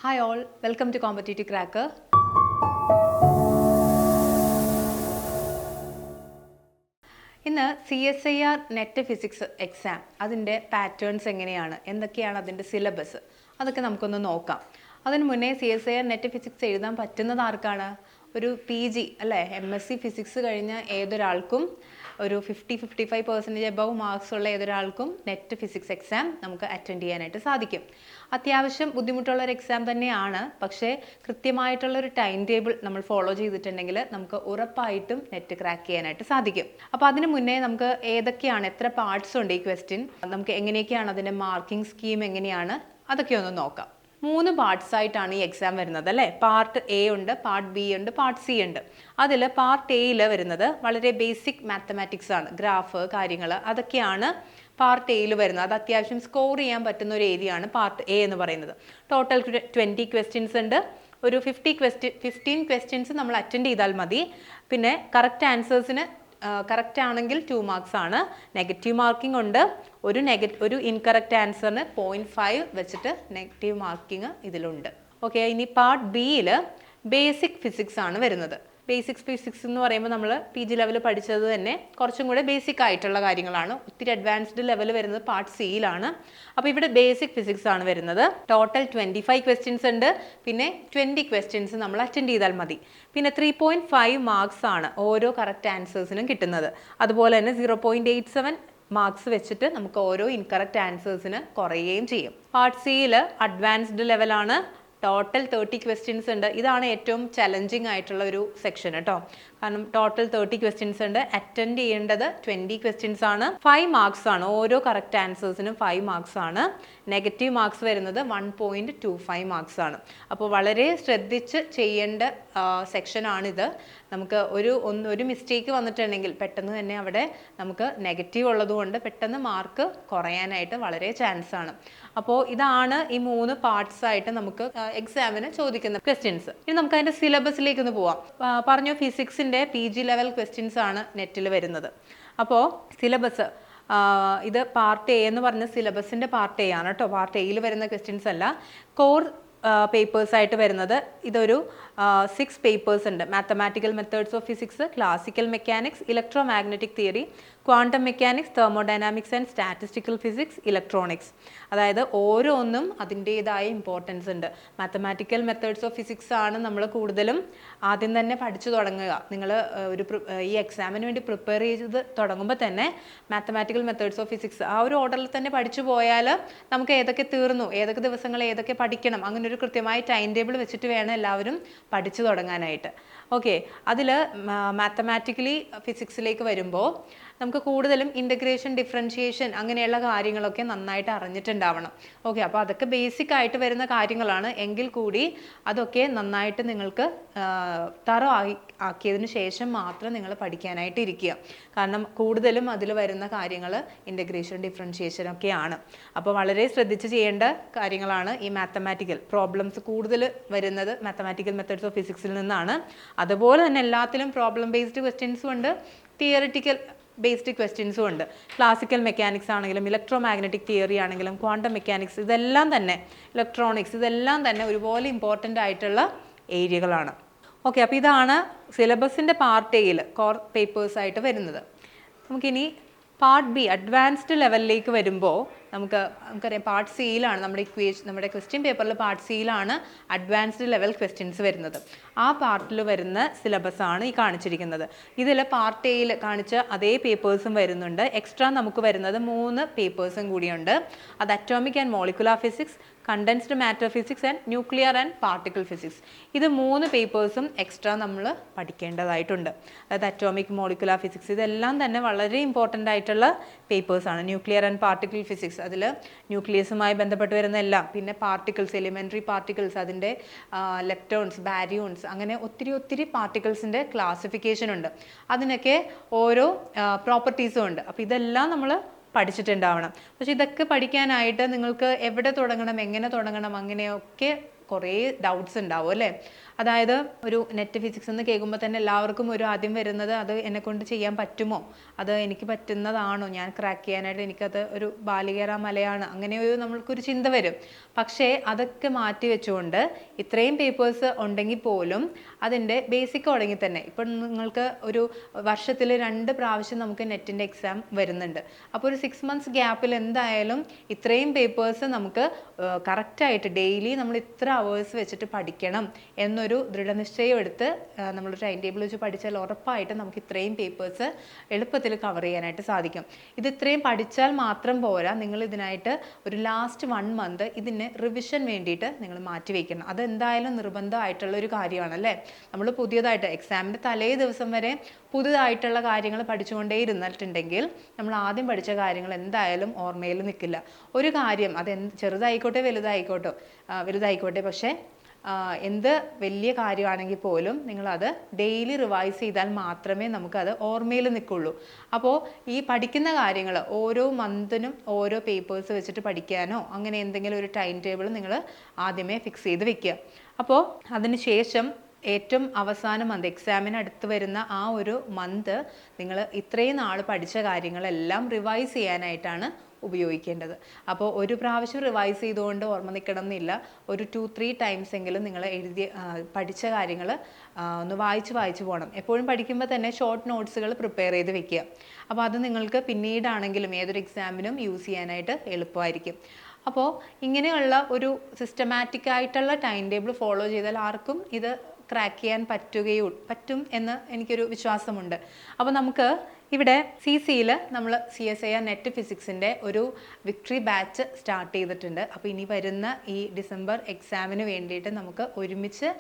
Hi all, welcome to Competitive Cracker. ഇന്ന് CSIR net physics exam അതിൻ്റെ patterns എങ്ങനെയാണ്, എന്തൊക്കെയാണ് അതിൻ്റെ സിലബസ്, അതൊക്കെ നമുക്കൊന്ന് നോക്കാം. അതിന് മുന്നേ CSIR നെറ്റ് ഫിസിക്സ് എഴുതാൻ പറ്റുന്നത് ആർക്കാണ്? ഒരു PG അല്ലേ, MSc ഫിസിക്സ് കഴിഞ്ഞ ഏതൊരാൾക്കും ഒരു 50-55% എബവ് മാർക്സ് ഉള്ള ഏതൊരാൾക്കും നെറ്റ് ഫിസിക്സ് എക്സാം നമുക്ക് അറ്റൻഡ് ചെയ്യാനായിട്ട് സാധിക്കും. അത്യാവശ്യം ബുദ്ധിമുട്ടുള്ള ഒരു എക്സാം തന്നെയാണ്, പക്ഷേ കൃത്യമായിട്ടുള്ള ഒരു ടൈം ടേബിൾ നമ്മൾ ഫോളോ ചെയ്തിട്ടുണ്ടെങ്കിൽ നമുക്ക് ഉറപ്പായിട്ടും നെറ്റ് ക്രാക്ക് ചെയ്യാനായിട്ട് സാധിക്കും. അപ്പോൾ അതിന് മുന്നേ നമുക്ക് ഏതൊക്കെയാണ്, എത്ര പാർട്സ് ഉണ്ട് ഈ ക്വസ്റ്റ്യൻ, നമുക്ക് എങ്ങനെയൊക്കെയാണ് അതിൻ്റെ മാർക്കിംഗ് സ്കീം എങ്ങനെയാണ്, അതൊക്കെ ഒന്ന് നോക്കാം. 3 പാർട്സ് ആയിട്ടാണ് ഈ എക്സാം വരുന്നത് അല്ലേ. പാർട്ട് എ ഉണ്ട്, പാർട്ട് ബി ഉണ്ട്, പാർട്ട് സി ഉണ്ട്. അതിൽ പാർട്ട് എയിൽ വരുന്നത് വളരെ ബേസിക് മാത്തമാറ്റിക്സ് ആണ്, ഗ്രാഫ് കാര്യങ്ങൾ അതൊക്കെയാണ് പാർട്ട് എയിൽ വരുന്നത്. അത് അത്യാവശ്യം സ്കോർ ചെയ്യാൻ പറ്റുന്ന ഒരു ഏരിയ ആണ് പാർട്ട് എ എന്ന് പറയുന്നത്. ടോട്ടൽ 20 ക്വസ്റ്റ്യൻസ് ഉണ്ട്. ഒരു 15 ക്വസ്റ്റ്യൻസ് നമ്മൾ അറ്റൻഡ് ചെയ്താൽ മതി. പിന്നെ കറക്റ്റ് ആൻസേഴ്സിന് കറക്റ്റ് ആണെങ്കിൽ 2 മാർക്സ് ആണ്. നെഗറ്റീവ് മാർക്കിംഗ് ഉണ്ട്. ഒരു ഇൻകറക്റ്റ് ആൻസറിന് 0.5 വെച്ചിട്ട് നെഗറ്റീവ് മാർക്കിംഗ് ഇതിലുണ്ട്. ഓക്കെ, ഇനി പാർട്ട് ബിയിൽ ബേസിക് ഫിസിക്സ് ആണ് വരുന്നത്. ബേസിക് ഫിസിക്സ് എന്ന് പറയുമ്പോൾ നമ്മൾ PG ലെവൽ പഠിച്ചത് തന്നെ കുറച്ചും കൂടെ ബേസിക് ആയിട്ടുള്ള കാര്യങ്ങളാണ്. ഒത്തിരി അഡ്വാൻസ്ഡ് ലെവൽ വരുന്നത് പാർട്ട് സിയിലാണ്. അപ്പോൾ ഇവിടെ ബേസിക് ഫിസിക്സ് ആണ് വരുന്നത്. ടോട്ടൽ 25 ക്വസ്റ്റ്യൻസ് ഉണ്ട്. പിന്നെ 20 ക്വസ്റ്റ്യൻസ് നമ്മൾ അറ്റൻഡ് ചെയ്താൽ മതി. പിന്നെ 3.5 മാർക്സ് ആണ് ഓരോ കറക്റ്റ് ആൻസേഴ്സിനും കിട്ടുന്നത്. അതുപോലെ തന്നെ 0.87 മാർക്സ് വെച്ചിട്ട് നമുക്ക് ഓരോ ഇൻകറക്റ്റ് ആൻസേഴ്സിന് കുറയുകയും ചെയ്യും. പാർട്ട് സിയിൽ അഡ്വാൻസ്ഡ് ലെവലാണ്. ടോട്ടൽ 30 ക്വസ്റ്റ്യൻസ് ഉണ്ട്. ഇതാണ് ഏറ്റവും ചലഞ്ചിങ് ആയിട്ടുള്ള ഒരു സെക്ഷൻ കേട്ടോ. കാരണം ടോട്ടൽ 30 ക്വസ്റ്റ്യൻസ് ഉണ്ട്. അറ്റൻഡ് ചെയ്യേണ്ടത് 20 ക്വസ്റ്റ്യൻസ് ആണ്. 5 മാർക്സ് ആണ് ഓരോ കറക്റ്റ് ആൻസേഴ്സിനും 5 മാർക്സ് ആണ്. നെഗറ്റീവ് മാർക്സ് വരുന്നത് 1.25 മാർക്സ് ആണ്. അപ്പോൾ വളരെ ശ്രദ്ധിച്ച് ചെയ്യേണ്ട സെക്ഷനാണിത്. നമുക്ക് ഒരു മിസ്റ്റേക്ക് വന്നിട്ടുണ്ടെങ്കിൽ പെട്ടെന്ന് തന്നെ അവിടെ നമുക്ക് നെഗറ്റീവ് ഉള്ളതുകൊണ്ട് പെട്ടെന്ന് മാർക്ക് കുറയാനായിട്ട് വളരെ ചാൻസ് ആണ്. അപ്പോൾ ഇതാണ് ഈ 3 പാർട്സ് ആയിട്ട് നമുക്ക് എക്സാമിന് ചോദിക്കുന്ന ക്വസ്റ്റ്യൻസ്. ഇനി നമുക്ക് അതിൻ്റെ സിലബസിലേക്ക് ഒന്ന് പോവാം. പറഞ്ഞു ഫിസിക്സിൻ്റെ PG ലെവൽ ക്വസ്റ്റ്യൻസ് ആണ് നെറ്റിൽ വരുന്നത്. അപ്പോൾ സിലബസ് ഇത് പാർട്ട് എ എന്ന് പറഞ്ഞ സിലബസിൻ്റെ പാർട്ട് എ ആണ് കേട്ടോ. പാർട്ട് എയിൽ വരുന്ന ക്വസ്റ്റ്യൻസ് അല്ല. കോർ പേപ്പേഴ്സ് ആയിട്ട് വരുന്നത് ഇതൊരു 6 പേപ്പേഴ്സ് ഉണ്ട്. Mathematical methods of physics, classical mechanics, electro magnetic theory, quantum mechanics, thermodynamics and statistical physics, electronics. അതായത് ഓരോന്നും അതിൻ്റേതായ ഇമ്പോർട്ടൻസ് ഉണ്ട്. മാത്തമാറ്റിക്കൽ മെത്തേഡ്സ് ഓഫ് ഫിസിക്സ് ആണ് നമ്മൾ കൂടുതലും ആദ്യം തന്നെ പഠിച്ചു തുടങ്ങുക. നിങ്ങൾ ഈ എക്സാമിന് വേണ്ടി പ്രിപ്പയർ ചെയ്ത് തുടങ്ങുമ്പോൾ തന്നെ മാത്തമാറ്റിക്കൽ മെത്തേഡ്സ് ഓഫ് ഫിസിക്സ് ആ ഒരു ഓർഡറിൽ തന്നെ പഠിച്ചു പോയാൽ നമുക്ക് ഏതൊക്കെ തീർന്നു, ഏതൊക്കെ ദിവസങ്ങൾ ഏതൊക്കെ പഠിക്കണം, അങ്ങനെ ഒരു കൃത്യമായ ടൈം ടേബിൾ വെച്ചിട്ട് വേണം എല്ലാവരും പഠിച്ചു തുടങ്ങാനായിട്ട്. ഓക്കെ, അതിൽ മാത്തമാറ്റിക്കലി ഫിസിക്സിലേക്ക് വരുമ്പോൾ നമുക്ക് കൂടുതലും ഇൻ്റഗ്രേഷൻ, ഡിഫറൻഷിയേഷൻ അങ്ങനെയുള്ള കാര്യങ്ങളൊക്കെ നന്നായിട്ട് അറിഞ്ഞിട്ടുണ്ടാവണം. ഓക്കെ, അപ്പോൾ അതൊക്കെ ബേസിക് ആയിട്ട് വരുന്ന കാര്യങ്ങളാണ്. എങ്കിൽ കൂടി അതൊക്കെ നന്നായിട്ട് നിങ്ങൾക്ക് ആക്കിയതിന് ശേഷം മാത്രം നിങ്ങൾ പഠിക്കാനായിട്ട് ഇരിക്കുക. കാരണം കൂടുതലും അതിൽ വരുന്ന കാര്യങ്ങൾ ഇൻ്റഗ്രേഷൻ, ഡിഫറൻഷിയേഷൻ ഒക്കെയാണ്. അപ്പോൾ വളരെ ശ്രദ്ധിച്ച് ചെയ്യേണ്ട കാര്യങ്ങളാണ്. ഈ മാത്തമാറ്റിക്കൽ പ്രോബ്ലംസ് കൂടുതൽ വരുന്നത് മാത്തമാറ്റിക്കൽ മെത്തേഡ്സ് ഓഫ് ഫിസിക്സിൽ നിന്നാണ്. അതുപോലെ തന്നെ എല്ലാത്തിലും പ്രോബ്ലം ബേസ്ഡ് ക്വസ്റ്റ്യൻസും ഉണ്ട്, തിയറിറ്റിക്കൽ ബേസ്ഡ് ക്വസ്റ്റ്യൻസും ഉണ്ട്. ക്ലാസിക്കൽ മെക്കാനിക്സ് ആണെങ്കിലും ഇലക്ട്രോ മാഗ്നറ്റിക് തിയറി ആണെങ്കിലും ക്വാണ്ടം മെക്കാനിക്സ്, ഇതെല്ലാം തന്നെ ഇലക്ട്രോണിക്സ്, ഇതെല്ലാം തന്നെ ഒരുപോലെ ഇമ്പോർട്ടൻ്റ് ആയിട്ടുള്ള ഏരിയകളാണ്. ഓക്കെ, അപ്പോൾ ഇതാണ് സിലബസിൻ്റെ പാർട്ട് എയിൽ കോർ പേപ്പേഴ്സ് ആയിട്ട് വരുന്നത്. നമുക്കിനി പാർട്ട് ബി അഡ്വാൻസ്ഡ് ലെവലിലേക്ക് വരുമ്പോൾ നമുക്കറിയാം പാർട്ട് സിയിലാണ് നമ്മുടെ ക്വസ്റ്റ്യൻ പേപ്പറിൽ പാർട്ട് സിയിലാണ് അഡ്വാൻസ്ഡ് ലെവൽ ക്വസ്റ്റ്യൻസ് വരുന്നത്. ആ പാർട്ടിൽ വരുന്ന സിലബസ് ആണ് ഈ കാണിച്ചിരിക്കുന്നത്. ഇതിൽ പാർട്ട് എയിൽ കാണിച്ച അതേ പേപ്പേഴ്സും വരുന്നുണ്ട്. എക്സ്ട്രാ നമുക്ക് വരുന്നത് 3 പേപ്പേഴ്സും കൂടിയുണ്ട്. അത് atomic and molecular physics, condensed matter physics and nuclear and particle physics. ഇത് 3 പേപ്പേഴ്സും എക്സ്ട്രാ നമ്മൾ പഠിക്കേണ്ടതായിട്ടുണ്ട്. അതായത് അറ്റോമിക്, മോളിക്കുലാർ ഫിസിക്സ് ഇതെല്ലാം തന്നെ വളരെ ഇമ്പോർട്ടൻ്റ് ആയിട്ടുള്ള പേപ്പേഴ്സാണ്. ന്യൂക്ലിയർ ആൻഡ് പാർട്ടിക്കിൾ ഫിസിക്സ് അതിൽ ന്യൂക്ലിയസുമായി ബന്ധപ്പെട്ട് വരുന്ന എല്ലാം, പിന്നെ പാർട്ടിക്കിൾസ്, എലിമെൻ്ററി പാർട്ടിക്കിൾസ്, അതിൻ്റെ ലെപ്റ്റോൺസ്, ബാരിയോൺസ്, അങ്ങനെ ഒത്തിരി പാർട്ടിക്കിൾസിൻ്റെ ക്ലാസിഫിക്കേഷൻ ഉണ്ട്. അതിനൊക്കെ ഓരോ പ്രോപ്പർട്ടീസും ഉണ്ട്. അപ്പോൾ ഇതെല്ലാം നമ്മൾ പഠിച്ചിട്ടുണ്ടാവണം. പക്ഷെ ഇതൊക്കെ പഠിക്കാനായിട്ട് നിങ്ങൾക്ക് എവിടെ തുടങ്ങണം, എങ്ങനെ തുടങ്ങണം, അങ്ങനെയൊക്കെ കുറേ ഡൗട്ട്സ് ഉണ്ടാവും അല്ലേ. അതായത് ഒരു നെറ്റ് ഫിസിക്സ് എന്ന് കേൾക്കുമ്പോൾ തന്നെ എല്ലാവർക്കും ഒരു ആദ്യം വരുന്നത് അത് എന്നെക്കൊണ്ട് ചെയ്യാൻ പറ്റുമോ, അത് എനിക്ക് പറ്റുന്നതാണോ, ഞാൻ ക്രാക്ക് ചെയ്യാനായിട്ട് എനിക്കത് ഒരു ബാലികേറ മലയാണ്, അങ്ങനെ ഒരു നമ്മൾക്കൊരു ചിന്ത വരും. പക്ഷേ അതൊക്കെ മാറ്റി വെച്ചുകൊണ്ട് ഇത്രയും പേപ്പേഴ്സ് ഉണ്ടെങ്കിൽ പോലും അതിൻ്റെ ബേസിക് തുടങ്ങി തന്നെ ഇപ്പം നിങ്ങൾക്ക് ഒരു വർഷത്തിൽ 2 പ്രാവശ്യം നമുക്ക് നെറ്റിൻ്റെ എക്സാം വരുന്നുണ്ട്. അപ്പോൾ ഒരു 6 months ഗ്യാപ്പിൽ എന്തായാലും ഇത്രയും പേപ്പേഴ്സ് നമുക്ക് കറക്റ്റായിട്ട് ഡെയിലി നമ്മൾ ഇത്ര അവേഴ്സ് വെച്ചിട്ട് പഠിക്കണം എന്നൊരു ദൃഢനിശ്ചയം എടുത്ത് നമ്മൾ ടൈം ടേബിൾ വെച്ച് പഠിച്ചാൽ ഉറപ്പായിട്ട് നമുക്ക് ഇത്രയും പേപ്പേഴ്സ് എളുപ്പത്തിൽ കവർ ചെയ്യാനായിട്ട് സാധിക്കും. ഇത് ഇത്രയും പഠിച്ചാൽ മാത്രം പോരാ, നിങ്ങൾ ഇതിനായിട്ട് ഒരു ലാസ്റ്റ് 1 month ഇതിന് റിവിഷൻ വേണ്ടിയിട്ട് നിങ്ങൾ മാറ്റി വയ്ക്കണം. അത് എന്തായാലും നിർബന്ധമായിട്ടുള്ള ഒരു കാര്യമാണ് അല്ലേ. നമ്മൾ പുതിയതായിട്ട് എക്സാമിൻ്റെ തലേ ദിവസം വരെ പുതുതായിട്ടുള്ള കാര്യങ്ങൾ പഠിച്ചുകൊണ്ടേ ഇരുന്നിട്ടുണ്ടെങ്കിൽ നമ്മൾ ആദ്യം പഠിച്ച കാര്യങ്ങൾ എന്തായാലും ഓർമ്മയിൽ നിൽക്കില്ല. ഒരു കാര്യം അത് ചെറുതായിക്കോട്ടെ വലുതായിക്കോട്ടെ പക്ഷേ എന്ത് വലിയ കാര്യമാണെങ്കിൽ പോലും നിങ്ങളത് ഡെയിലി റിവൈസ് ചെയ്താൽ മാത്രമേ നമുക്കത് ഓർമ്മയിൽ നിൽക്കുള്ളൂ. അപ്പോൾ ഈ പഠിക്കുന്ന കാര്യങ്ങൾ ഓരോ മന്തിനും ഓരോ പേപ്പേഴ്സ് വെച്ചിട്ട് പഠിക്കാനോ അങ്ങനെ എന്തെങ്കിലും ഒരു ടൈം ടേബിൾ നിങ്ങൾ ആദ്യമേ ഫിക്സ് ചെയ്ത് വെക്കുക. അപ്പോൾ അതിന് ശേഷം ഏറ്റവും അവസാന മന്ത് എക്സാമിന് അടുത്ത് വരുന്ന ആ ഒരു മന്ത് നിങ്ങൾ ഇത്രയും നാൾ പഠിച്ച കാര്യങ്ങളെല്ലാം റിവൈസ് ചെയ്യാനായിട്ടാണ് ഉപയോഗിക്കേണ്ടത്. അപ്പോൾ ഒരു പ്രാവശ്യം റിവൈസ് ചെയ്തുകൊണ്ട് ഓർമ്മ നിൽക്കണം എന്നില്ല, ഒരു 2-3 ടൈംസ് എങ്കിലും നിങ്ങൾ പഠിച്ച കാര്യങ്ങൾ ഒന്ന് വായിച്ച് പോകണം. എപ്പോഴും പഠിക്കുമ്പോൾ തന്നെ ഷോർട്ട് നോട്ട്സുകൾ പ്രിപ്പയർ ചെയ്ത് വെക്കുക. അപ്പോൾ അത് നിങ്ങൾക്ക് പിന്നീടാണെങ്കിലും ഏതൊരു എക്സാമിനും യൂസ് ചെയ്യാനായിട്ട് എളുപ്പമായിരിക്കും. അപ്പോൾ ഇങ്ങനെയുള്ള ഒരു സിസ്റ്റമാറ്റിക് ആയിട്ടുള്ള ടൈം ടേബിൾ ഫോളോ ചെയ്താൽ ആർക്കും ഇത് ക്രാക്ക് ചെയ്യാൻ പറ്റും എന്ന് എനിക്കൊരു വിശ്വാസമുണ്ട്. അപ്പോൾ നമുക്ക് ഇവിടെ CCയിൽ നമ്മൾ CSIR നെറ്റ് ഫിസിക്സിൻ്റെ ഒരു വിക്ടറി ബാച്ച് സ്റ്റാർട്ട് ചെയ്തിട്ടുണ്ട്. അപ്പോൾ ഇനി വരുന്ന ഈ ഡിസംബർ എക്സാമിന് വേണ്ടിയിട്ട് നമുക്ക് ഒരുമിച്ച്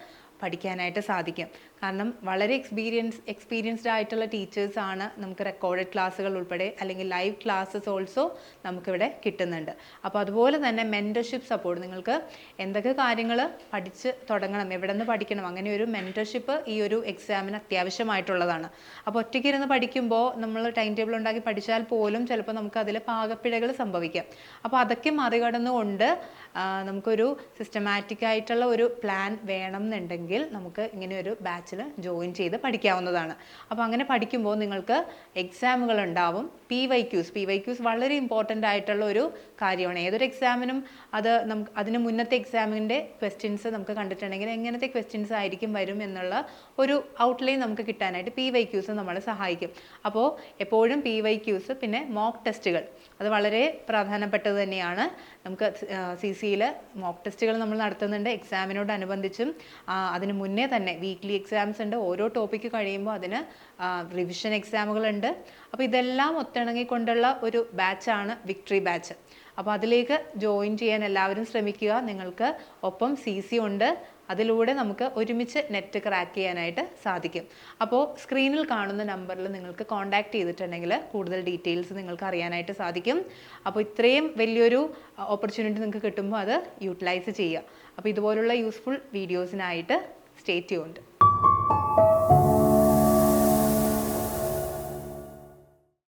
പഠിക്കാനായിട്ട് സാധിക്കും. കാരണം വളരെ എക്സ്പീരിയൻസ്ഡ് ആയിട്ടുള്ള ടീച്ചേഴ്സാണ് നമുക്ക് റെക്കോർഡഡ് ക്ലാസ്സുകൾ ഉൾപ്പെടെ അല്ലെങ്കിൽ ലൈവ് ക്ലാസ്സസ് ഓൾസോ നമുക്കിവിടെ കിട്ടുന്നുണ്ട്. അപ്പോൾ അതുപോലെ തന്നെ മെൻറ്റർഷിപ്പ് സപ്പോർട്ട്, നിങ്ങൾക്ക് എന്തൊക്കെ കാര്യങ്ങൾ പഠിച്ച് തുടങ്ങണം, എവിടെ നിന്ന് പഠിക്കണം, അങ്ങനെ ഒരു മെൻറ്റർഷിപ്പ് ഈ ഒരു എക്സാമിന് അത്യാവശ്യമായിട്ടുള്ളതാണ്. അപ്പോൾ ഒറ്റയ്ക്കിരുന്ന് പഠിക്കുമ്പോൾ നമ്മൾ ടൈം ടേബിൾ ഉണ്ടാക്കി പഠിച്ചാൽ പോലും ചിലപ്പോൾ നമുക്ക് അതിൽ പാകപ്പിഴകൾ സംഭവിക്കാം. അപ്പോൾ അതൊക്കെ മറികടന്നുകൊണ്ട് നമുക്കൊരു സിസ്റ്റമാറ്റിക് ആയിട്ടുള്ള ഒരു പ്ലാൻ വേണം എന്നുണ്ടെങ്കിൽ നമുക്ക് ഇങ്ങനെ ഒരു ബാച്ചിൽ ജോയിൻ ചെയ്ത് പഠിക്കാവുന്നതാണ്. അപ്പോൾ അങ്ങനെ പഠിക്കുമ്പോൾ നിങ്ങൾക്ക് എക്സാമുകൾ ഉണ്ടാവും. PYQs വളരെ ഇമ്പോർട്ടൻ്റ് ആയിട്ടുള്ള ഒരു കാര്യമാണ്. ഏതൊരു എക്സാമിനും അതിന് മുന്നത്തെ എക്സാമിൻ്റെ ക്വസ്റ്റ്യൻസ് നമുക്ക് കണ്ടിട്ടുണ്ടെങ്കിൽ എങ്ങനത്തെ ക്വസ്റ്റ്യൻസ് ആയിരിക്കും വരും എന്നുള്ള ഒരു ഔട്ട്ലൈൻ നമുക്ക് കിട്ടാനായിട്ട് PYQs നമ്മളെ സഹായിക്കും. അപ്പോൾ എപ്പോഴും PYQs പിന്നെ മോക്ക് ടെസ്റ്റുകൾ അത് വളരെ പ്രധാനപ്പെട്ടത് തന്നെയാണ്. നമുക്ക് CCയിൽ മോക്ക് ടെസ്റ്റുകൾ നമ്മൾ നടത്തുന്നുണ്ട് എക്സാമിനോടനുബന്ധിച്ചും. അതിന് മുന്നേ തന്നെ വീക്ക്ലി എക്സാംസ് ഉണ്ട്. ഓരോ ടോപ്പിക്ക് കഴിയുമ്പോൾ അതിന് റിവിഷൻ എക്സാമുകളുണ്ട്. അപ്പോൾ ഇതെല്ലാം ഒത്തിണങ്ങിക്കൊണ്ടുള്ള ഒരു ബാച്ചാണ് വിക്ടറി ബാച്ച്. അപ്പോൾ അതിലേക്ക് ജോയിൻ ചെയ്യാൻ എല്ലാവരും ശ്രമിക്കുക. നിങ്ങൾക്ക് ഒപ്പം CC ഉണ്ട്. അതിലൂടെ നമുക്ക് ഒരുമിച്ച് നെറ്റ് ക്രാക്ക് ചെയ്യാനായിട്ട് സാധിക്കും. അപ്പോൾ സ്ക്രീനിൽ കാണുന്ന നമ്പറിൽ നിങ്ങൾക്ക് കോൺടാക്ട് ചെയ്തിട്ടുണ്ടെങ്കിൽ കൂടുതൽ ഡീറ്റെയിൽസ് നിങ്ങൾക്ക് അറിയാനായിട്ട് സാധിക്കും. അപ്പോൾ ഇത്രയും വലിയൊരു ഓപ്പർച്യൂണിറ്റി നിങ്ങൾക്ക് കിട്ടുമ്പോൾ അത് യൂട്ടിലൈസ് ചെയ്യുക. അപ്പോൾ ഇതുപോലുള്ള യൂസ്ഫുൾ വീഡിയോസിനായിട്ട് സ്റ്റേ ട്യൂൺഡ്.